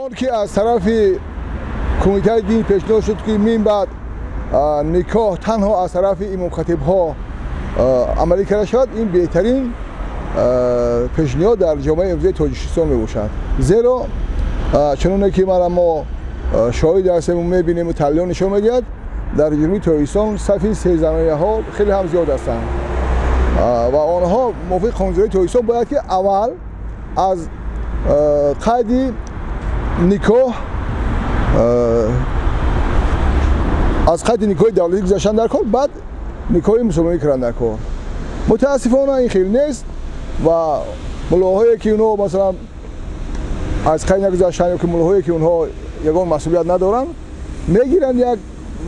آن که از طرف کمیته دین پیشنهاد شد که من بعد نکاح تنها از طرف امام خطیب ها عملی کرده شود، این بهترین پیشنهاد در جامعه امروزی تاجیکستان می باشد. زیرا چنانه که ما شاهد هستیم و میبینیم و تحلیل نشان میدهد در جمهوری تاجیکستان صف سه‌زنانه ها خیلی هم زیاد هستند و آنها موافق قانونگذاری تاجیکستان باید که اول از قید نکاح دولتی گذاشتن در کار، بعد نکاح مسلمانی کردن در کار. متاسفانه این خیلی نیست و ملاهایی که اونها مثلا از قید نگذاشتن یا که ملاهایی که اونها یگان مسئولیت ندارن میگیرن یک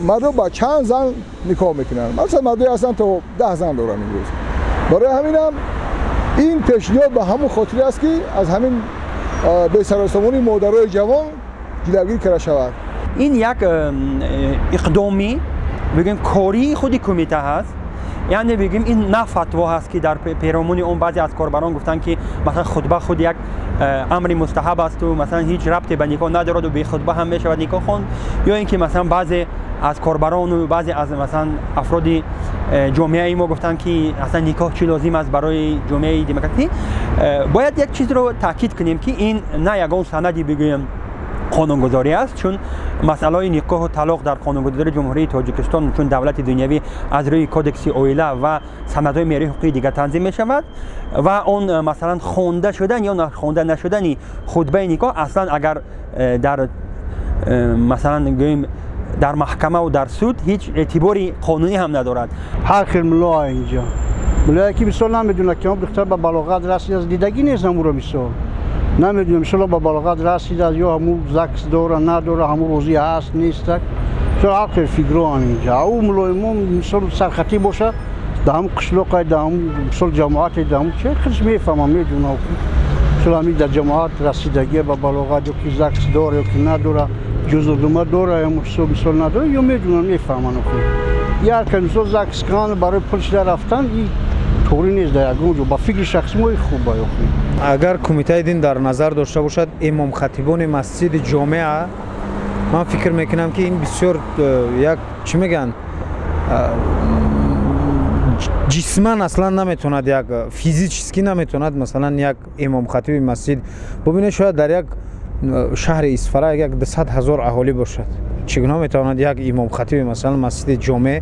مرد با چند زن نکاح میکنن. مثلا مردی هستن تا 10 زن دارن امروز. برای همین هم این پیشنهاد به همون خاطر است که از همین بی‌سروسامانی مادرای جوان جلوگیری کرده شود. این یک اقدامی بگیم کاری خودی کمیته هست، یعنی بگیم این نه فتوا هست که در پیرامون اون بعضی از کاربران گفتن که مثلا خطبه خود یک امر مستحب است و مثلا هیچ ربطی به نکاح ندارد و به خطبه هم میشود نکاح خواند، یا اینکه مثلا بعضی از کاربران و بعضی از مثلا افراد جامعه ما گفتن که اصلا نکاح چی لازم است برای جامعه دموکراتی. باید یک چیز رو تاکید کنیم که این نه یگان سندی بگیم قانونگذاری است، چون مسئله نکاح و طلاق در قانونگذاری جمهوری تاجیکستان چون دولت دنیوی از روی کودکس اویله و سندهای معیاری حقوقی دیگر تنظیم می شود و اون مثلا خوانده شدن یا خوانده نشدن خطبه نکاح اصلا اگر در مثلا گویم در محکمه و در سود هیچ اعتباری قانونی هم ندارد. هر خیل ملا اینجا ملایی که مثلا نمیدونه که اون دختر به بلاغت رسید از دیدگی نیست همون رو مثلا نمیدونم مثلا به بلاغت رسید از یا همون زکس داره نداره همون روزی هست نیست چرا هر خیل فکران اینجا او ملای ما مثلا سرخطی باشه در همون قشلاق در همون مثلا جماعت در همون چه خیلیش میفهمم میدونه مثلا همین در جماعت رسیدگی به بلاغت یا که زکس داره یا که نداره جزء داره یا مثلا نداره یا میدونم میفهمن یا که مثلا زکس کان برای پولش در رفتن این طوری نیست در اونجا با فکر شخصی ما خوبه. اگر کمیته دین در نظر داشته باشد امام خطیبان مسجد جامعه، من فکر میکنم که این بسیار یک چی میگن جسمن اصلا نمیتوند یک فیزیکی نمیتوند مثلا یک امام خطیب مسجد ببینه شاید در یک شهر اصفهان یک 200,000 اهالی باشد چگونه میتواند یک امام خطیب مثلا مسجد جامع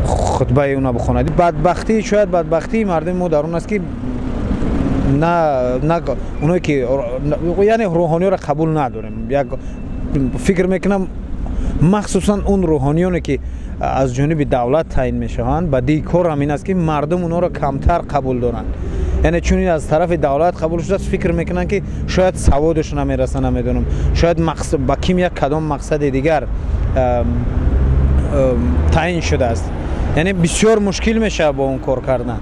خطبه اونا بخواند. بدبختی شاید بدبختی مردم ما در اون است که نه اونایی که یعنی روحانی را قبول نداریم. یک فکر میکنم مخصوصا اون روحانیانی که از جانب دولت تعیین میشوند با دیکار همین است که مردم اونا را کمتر قبول دارند، یعنی چون از طرف دولت قبول شده فکر میکنن که شاید سوادش نمیرسه نمیدونم شاید مقصد با کیم یک کدام مقصد دیگر تعیین شده است، یعنی بسیار مشکل میشه با اون کار کردن.